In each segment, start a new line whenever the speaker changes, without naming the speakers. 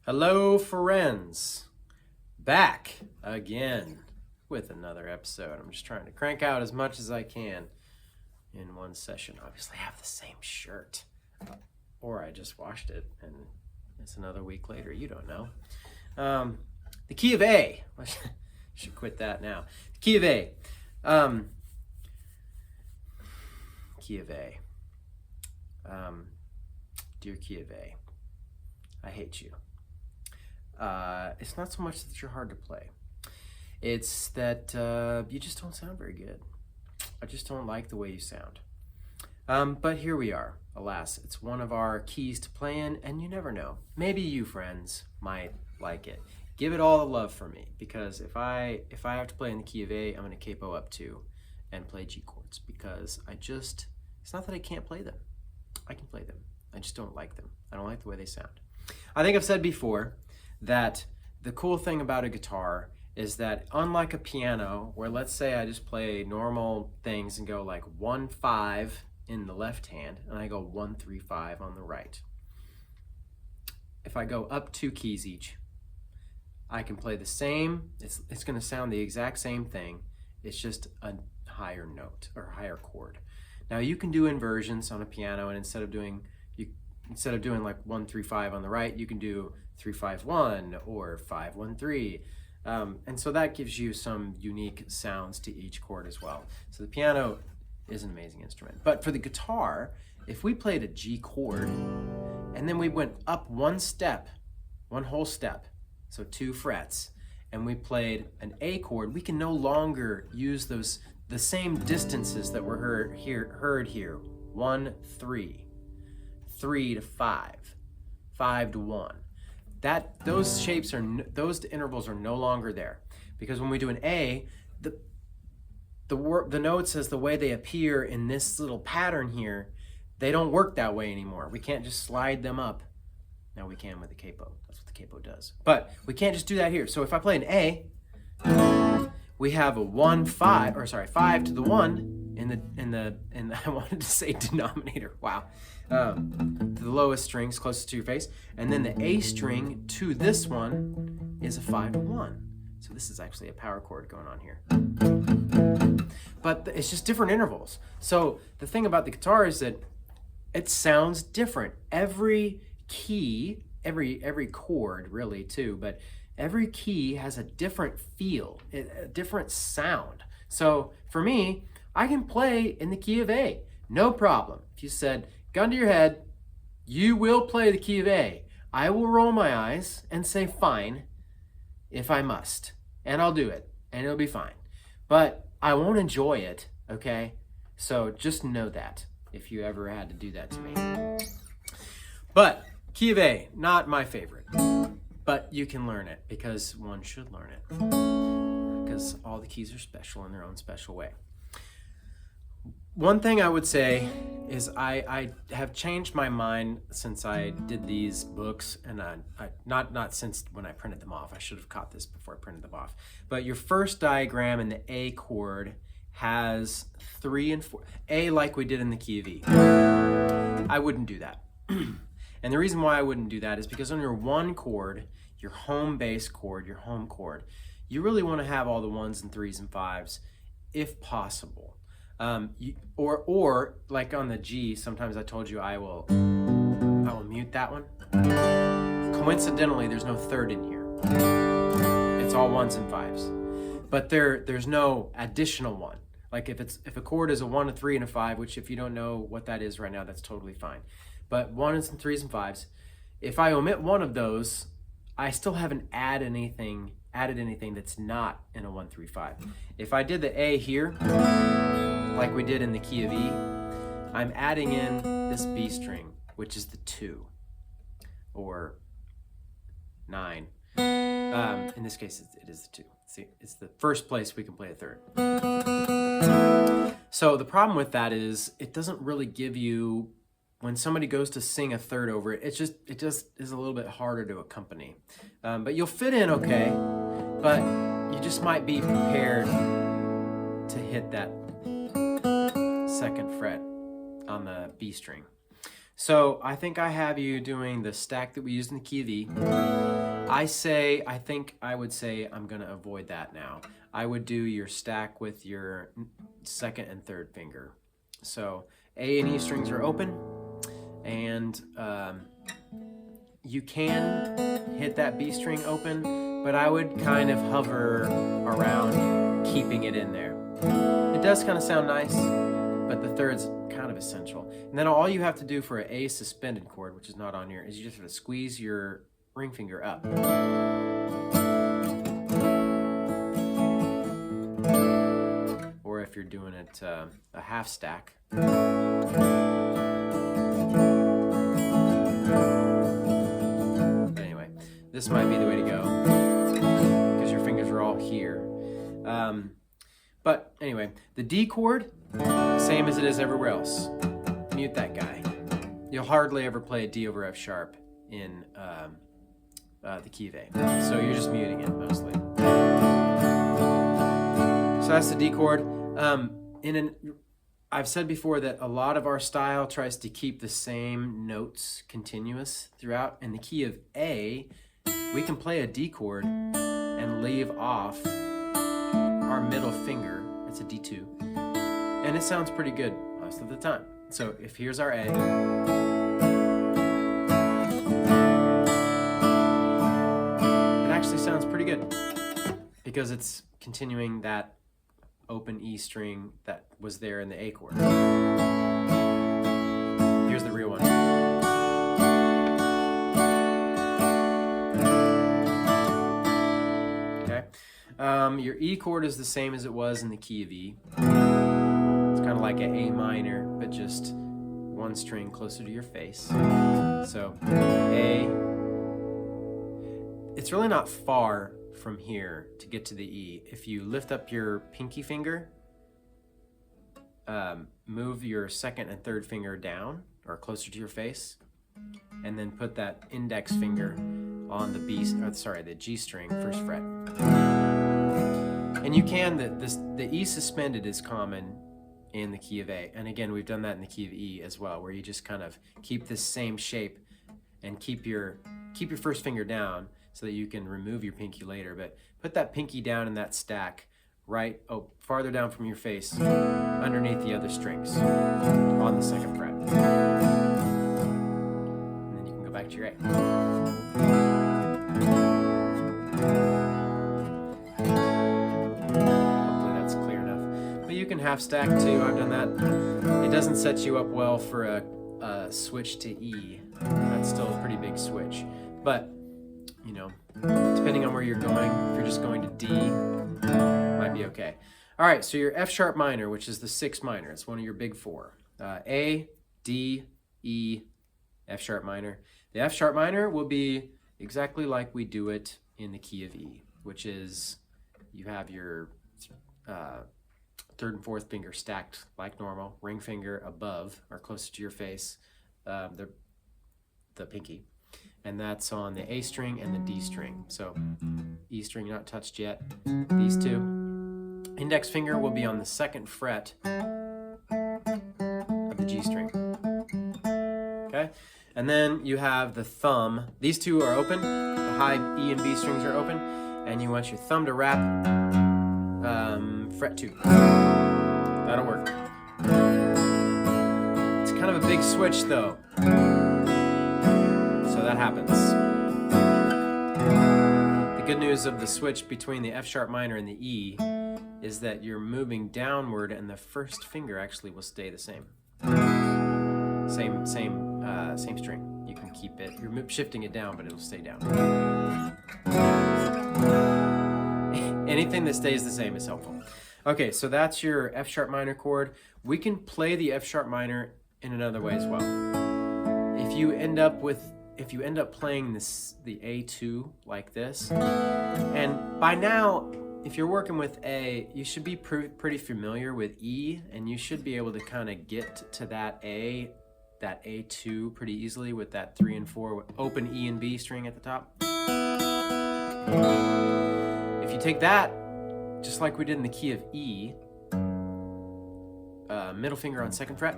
Hello, friends. Back again with another episode. I'm just trying to crank out as much as I can in one session. Obviously, I have the same shirt, or I just washed it and it's another week later. You don't know. The key of A. I should quit that now. The key of A. Key of A. Dear key of A, I hate you. It's not so much that you're hard to play. It's that you just don't sound very good. I just don't like the way you sound. But here we are. Alas, it's one of our keys to playing, and you never know. Maybe you, friends, might like it. Give it all the love for me, because if I have to play in the key of A, I'm going to capo up 2 and play G chords, because it's not that I can't play them. I can play them. I just don't like them. I don't like the way they sound. I think I've said before that the cool thing about a guitar is that, unlike a piano, where let's say I just play normal things and go like 1-5 in the left hand and I go 1-3-5 on the right. If I go up 2 keys each, I can play the same. It's going to sound the exact same thing. It's just a higher note or higher chord. Now you can do inversions on a piano, and instead of doing like 1-3-5 on the right, you can do 3-5-1 or 5-1-3. And so that gives you some unique sounds to each chord as well. So the piano is an amazing instrument. But for the guitar, if we played a G chord and then we went up one whole step, so 2 frets, and we played an A chord, we can no longer use the same distances that were heard here. 1-3. 3-5, 5-1. Those intervals are no longer there, because when we do an A, the notes as the way they appear in this little pattern here, they don't work that way anymore. We can't just slide them up. Now we can with the capo. That's what the capo does. But we can't just do that here. So if I play an A, we have a 5 to the 1 in the I wanted to say denominator. Wow. To the lowest strings closest to your face, and then the A string to this one is a 5-1. So this is actually a power chord going on here. But it's just different intervals. So the thing about the guitar is that it sounds different. Every key, every chord really too, but every key has a different feel, a different sound. So for me, I can play in the key of A, no problem. If you said, gun to your head, you will play the key of A, I will roll my eyes and say fine if I must. And I'll do it, and it'll be fine. But I won't enjoy it, okay? So just know that, if you ever had to do that to me. But key of A, not my favorite. But you can learn it, because one should learn it. Because all the keys are special in their own special way. One thing I would say is I have changed my mind since I did these books, and not since when I printed them off. I should have caught this before I printed them off. But your first diagram in the A chord has 3 and 4. A, like we did in the key of E. I wouldn't do that. And the reason why I wouldn't do that is because on your 1 chord, your home bass chord, your home chord, you really want to have all the 1s and 3s and 5s if possible. Or like on the G, sometimes I told you I will mute that one. Coincidentally, there's no 3rd in here. It's all 1s and 5s. But there's no additional 1. Like if a chord is a 1, a 3, and a 5, which if you don't know what that is right now, that's totally fine. But 1s and 3s and 5s, if I omit one of those, I still haven't added anything that's not in a 1-3-5. If I did the A here, like we did in the key of E, I'm adding in this B string, which is the 2 or 9. In this case, it is the 2. See, it's the first place we can play a 3rd. So the problem with that is it doesn't really give you, when somebody goes to sing a 3rd over it, it just is a little bit harder to accompany. But you'll fit in okay, but you just might be prepared to hit that 2nd fret on the B string. So I think I have you doing the stack that we used in the key of E. I think I would say I'm gonna avoid that now. I would do your stack with your second and third finger. So A and E strings are open, and you can hit that B string open, but I would kind of hover around keeping it in there. It does kind of sound nice, but the third's kind of essential. And then all you have to do for an A suspended chord, which is not on here, is you just have to squeeze your ring finger up. Or if you're doing it a half stack. Anyway, this might be the way to go because your fingers are all here. But anyway, the D chord, same as it is everywhere else. Mute that guy. You'll hardly ever play a D over F sharp in the key of A. So you're just muting it mostly. So that's the D chord. I've said before that a lot of our style tries to keep the same notes continuous throughout. In the key of A, we can play a D chord and leave off our middle finger. It's a D2. And it sounds pretty good most of the time. So if here's our A, it actually sounds pretty good because it's continuing that open E string that was there in the A chord. Here's the real one. Okay. Your E chord is the same as it was in the key of E. It's kind of like an A minor, but just one string closer to your face. So A. It's really not far from here to get to the E. If you lift up your pinky finger, move your second and third finger down or closer to your face, and then put that index finger on the G string, first fret. And you can, the E suspended is common in the key of A. And again, we've done that in the key of E as well, where you just kind of keep this same shape and keep your first finger down so that you can remove your pinky later. But put that pinky down in that stack farther down from your face, underneath the other strings on the second fret. And then you can go back to your A. Hopefully that's clear enough. But you can half stack too, I've done that. It doesn't set you up well for a switch to E. That's still a pretty big switch. But, you know, depending on where you're going, if you're just going to D, might be okay. All right, so your F sharp minor, which is the 6 minor, it's one of your big 4. A, D, E, F sharp minor. The F sharp minor will be exactly like we do it in the key of E, which is you have your third and fourth finger stacked like normal, ring finger above or closer to your face, the pinky. And that's on the A string and the D string. So E string not touched yet, these two. Index finger will be on the second fret of the G string. Okay? And then you have the thumb. These two are open. The high E and B strings are open. And you want your thumb to wrap fret 2. That'll work. It's kind of a big switch though. So that happens. The good news of the switch between the F sharp minor and the E is that you're moving downward and the first finger actually will stay the same. Same string. You can keep it, you're shifting it down, but it'll stay down. Anything that stays the same is helpful. Okay, so that's your F sharp minor chord. We can play the F sharp minor in another way as well. If you end up playing the A2 like this, and by now, if you're working with A, you should be pretty familiar with E, and you should be able to kind of get to that A2 pretty easily with that 3 and 4 open E and B string at the top. If you take that, just like we did in the key of E, middle finger on second fret,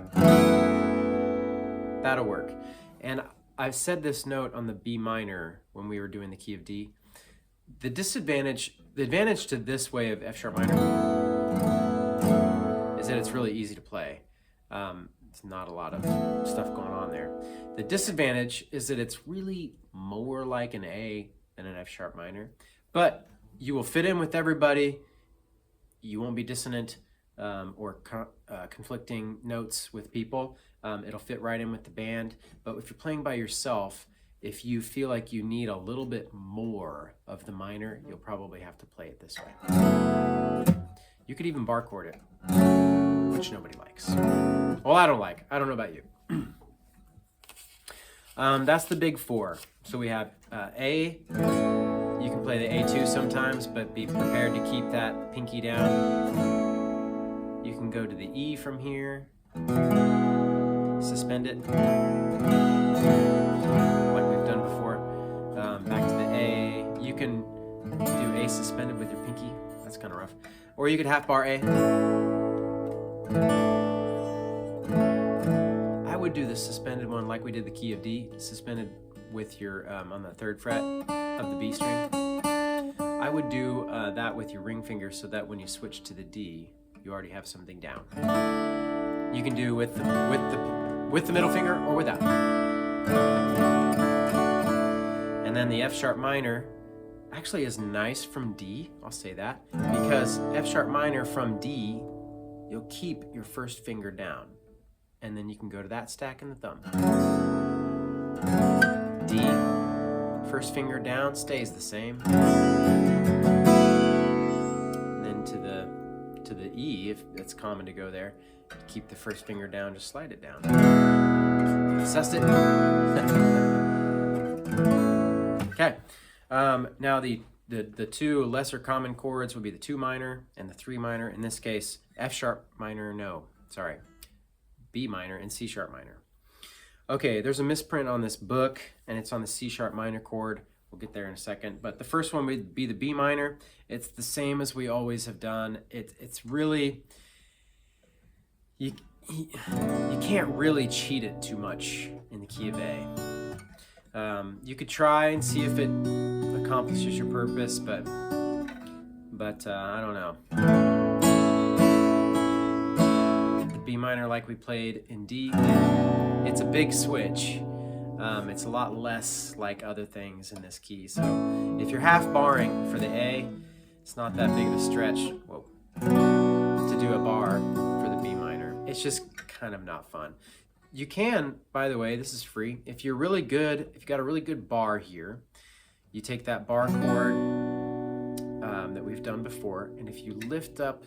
that'll work. And I've said this note on the B minor when we were doing the key of D. The advantage to this way of F sharp minor is that it's really easy to play. It's not a lot of stuff going on there. The disadvantage is that it's really more like an A than an F sharp minor, but you will fit in with everybody. You won't be dissonant or conflicting notes with people. It'll fit right in with the band. But if you're playing by yourself, if you feel like you need a little bit more of the minor, you'll probably have to play it this way. You could even bar chord it, which nobody likes. Well, I don't like. I don't know about you. That's the big four. So we have A. You can play the A2 sometimes, but be prepared to keep that pinky down. You can go to the E from here. Suspend it, like we've done before. Back to the A. You can do A suspended with your pinky. That's kind of rough. Or you could half bar A. I would do the suspended one like we did the key of D, suspended with your, on the 3rd fret of the B string. I would do that with your ring finger so that when you switch to the D, you already have something down. You can do with the middle finger or without. And then the F sharp minor actually is nice from D, I'll say that, because F sharp minor from D, you'll keep your 1st finger down. And then you can go to that stack and the thumb. D, 1st finger down, stays the same. And then to the E, if it's common to go there, keep the 1st finger down, just slide it down. Sussed it. Okay. Now the 2 lesser common chords would be the 2 minor and the 3 minor. In this case, F sharp minor, B minor and C sharp minor. Okay, there's a misprint on this book, and it's on the C sharp minor chord. We'll get there in a second. But the first one would be the B minor. It's the same as we always have done. It's really, you can't really cheat it too much in the key of A. You could try and see if it accomplishes your purpose, but I don't know. The B minor, like we played in D, it's a big switch. It's a lot less like other things in this key. So if you're half barring for the A, it's not that big of a stretch to do a bar for the B minor. It's just kind of not fun. You can, by the way, this is free. If you're really good, if you've got a really good bar here, you take that bar chord that we've done before, and if you lift up,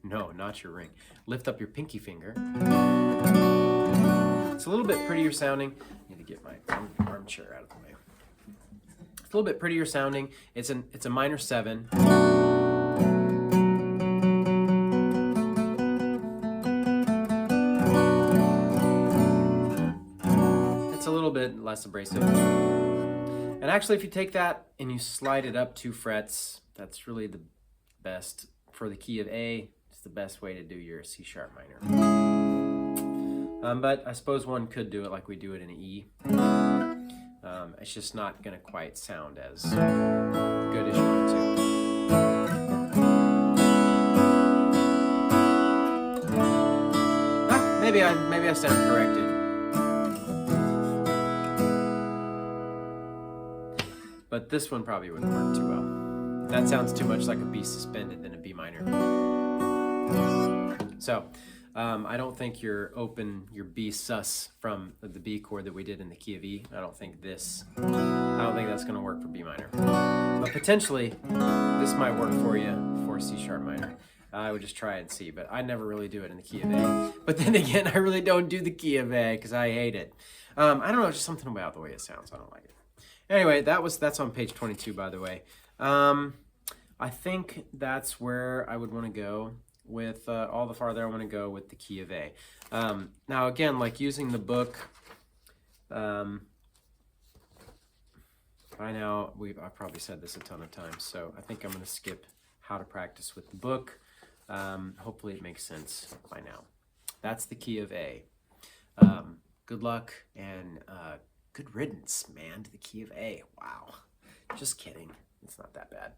no, not your ring, lift up your pinky finger. It's a little bit prettier sounding. I need to get my armchair out of the way. It's a little bit prettier sounding. It's a minor 7. It's a little bit less abrasive. And actually, if you take that and you slide it up 2 frets, that's really the best. For the key of A, it's the best way to do your C sharp minor. But I suppose one could do it like we do it in an E. It's just not going to quite sound as good as you want it to. Maybe I stand corrected. But this one probably wouldn't work too well. That sounds too much like a B suspended than a B minor. So, I don't think you're open your B sus from the B chord that we did in the key of E. I don't think that's going to work for B minor. But potentially, this might work for you for C sharp minor. I would just try and see, but I never really do it in the key of A. But then again, I really don't do the key of A because I hate it. I don't know, just something about the way it sounds. I don't like it. Anyway, that's on page 22, by the way. I think that's where I would want to go with all the farther I want to go with the key of A. Now again, like using the book, by now I've probably said this a ton of times, so I think I'm going to skip how to practice with the book. Hopefully it makes sense by now. That's the key of A. good luck and good riddance, man, to the key of A. Wow. Just kidding. It's not that bad.